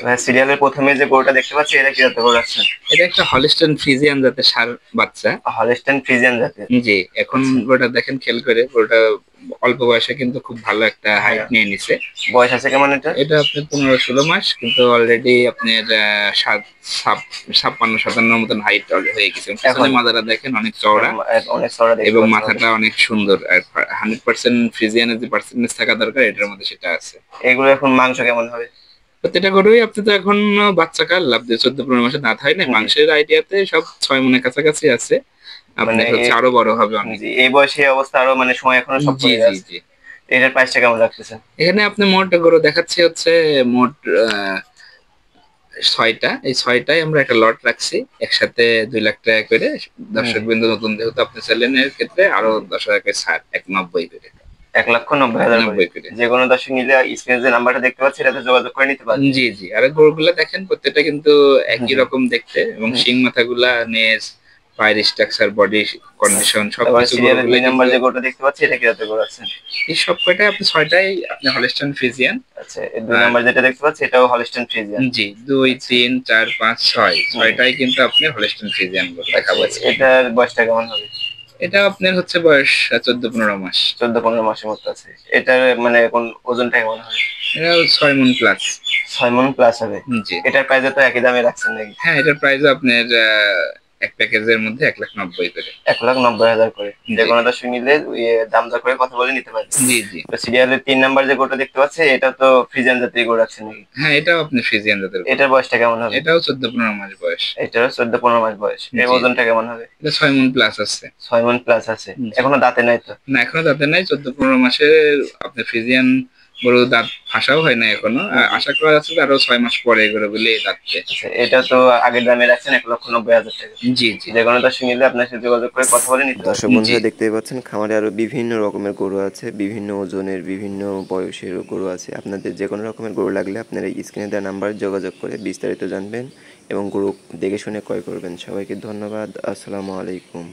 ভাই সিরিয়ালের প্রথমে যে গরুটা দেখতে পাচ্ছি এটা কি জাতের গরু আছে? এটা একটা হলিস্টাইন ফ্রিজিয়ান জাতের ষাঁড় বাচ্চা। হলস্টাইন ফ্রিজিয়ান জাতের। জি, এখন আচ্ছা, গরুটা দেখেন খেয়াল করে, গরুটা অল্প বয়সে কিন্তু খুব ভালো একটা হাইট হ্যাঁ। নিয়ে নিছে। বয়স আছে কেমন এটা? এটা আপনার 15-16 মাস, কিন্তু অলরেডি আপনার ছাপ্পান্ন সাতান্নর মতন হাইট হয়ে গেছে। পিছনে এখন মাজারা দেখেন অনেক চওড়া অনেক চড়া দেখতে এবং পাচ্ছি মাথাটা মোটামুটি। অনেক সুন্দর। আর 100% ফ্রিজিয়ানের যে পার্সেন্টেজ থাকা দরকার এটার মধ্যে সেটা আছে। এগুলো এখন মাংস কেমন হবে? প্রত্যেকটা গরুই আপনি তো এখন বাচ্চা কাল লাভ দিয়ে 14-15 মাসে দাঁত হয় না, জি, মাংসের আইডিয়াতে সব 6 মনের কাছাকাছি আছে। মানে আপনার হচ্ছে আরো বড় হবে অনেক। জি এই বয়সে এই অবস্থা আরো মানে সময় এখনো সব জি পড়ে জি আছে। জি। এটার প্রাইসটা কেমন রাখতেছেন? এখানে আপনি মোট গরু দেখাচ্ছি হচ্ছে মোট আহ, 6টা। এই 6টাই আমরা একটা লট রাখছি একসাথে 2 লাখ টাকা করে। দর্শক জি, বিন্দু নতুন যেহেতু আপনি চ্যানেলের ক্ষেত্রে আরো 10 টাকা ছাড়, 90 করে। 1,90,000 করে। 90 করে। যে কোনো দর্শক নিলে স্ক্রিনে যে নাম্বারটা দেখতে পাচ্ছি এটাতে যোগাযোগ করে নিতে পারবে। জি জি। আর গরুগুলা দেখেন প্রত্যেকটা কিন্তু একই জি, রকম দেখতে, এবং হুম। শিং মাথাগুলা, নেজ, পায়ের স্ট্রাকচার, বডি আচ্ছা, কন্ডিশন তারপরে সবকিছু সিরিয়ালের গরুগুলা 2 নাম্বার কিন্তু। যে গরুটা দেখতে পাচ্ছি এটা কি জাতের গরু আছে? এই সব কয়টাই আপনি 6টাই আপনি হলস্টাইন ফ্রিজিয়ান। আচ্ছা, এই 2 আর নাম্বার যেটা দেখতে পাচ্ছি এটাও হলস্টাইন ফ্রিজিয়ান। জি, দুই আচ্ছা, তিন চার পাঁচ ছয় হুম। ছয়টাই কিন্তু আপনি হলস্টাইন ফ্রিজিয়ান গরু আচ্ছা, দেখাবো আজকে। এটার বয়সটা কেমন হবে? এটা আপনার হচ্ছে বয়স 14-15 মাস। 14-15 মাসের মতো আছে। এটার মানে এখন ওজনটা কেমন হবে? এটা 6 মন প্লাস। 6 মণ প্লাস হবে। জি। এটার প্রাইসও তো একই দামে রাখছেন নাকি? হ্যাঁ, এটার প্রাইস আপনার এক প্যাকেজের মধ্যে 1,90,000 করে। 1,90,000 করে। যে জি কোনো দর্শক নিলে দাম দর করে কথা বলে নিতে পারবে। জি জি। তো সিরিয়ালের 3 নাম্বার যে গরুটা দেখতে পাচ্ছি এটা তো ফ্রিজিয়ান জাতের গরু রাখছেন নাকি? হ্যাঁ, এটাও আপনি ফ্রিজিয়ান জাতের গরু। এটার বয়সটা কেমন হবে? এটাও 14-15 মাস বয়স। এটারও 14-15 মাস বয়স। এর জি জি। ওজনটা কেমন হবে? এটা 6 মন প্লাস আছে। 6 মণ প্লাস আছে। জি। এখনো দাঁতে নাই তো? না, এখনো দাঁতে নাই। 14-15 মাসের আপনার ফ্রিজিয়ান গরু দাঁত ফাঁসাও হয় না এখনো। জি। আশা করা যাচ্ছে যে আরো 6 মাস পরে এগুলো বলে দাঁতবে। আচ্ছা, এটা তো আগের দামে রাখছেন 1,90,000 টাকা। জি জি যে কোনো দর্শক নিলে আপনার সাথে যোগাযোগ করে কথা বলে নিতে পারবে। দর্শক জি। বন্ধুরা দেখতেই পাচ্ছেন খামারে আরো বিভিন্ন রকমের গরু আছে, বিভিন্ন ওজনের, বিভিন্ন বয়সের গরু আছে। আপনাদের যে কোনো রকমের গরু লাগলে আপনারা এই স্ক্রিনে দেওয়া নাম্বার যোগাযোগ করে বিস্তারিত জানবেন এবং গরু দেখে শুনে ক্রয় করবেন। সবাইকে ধন্যবাদ। আসসালামু আলাইকুম।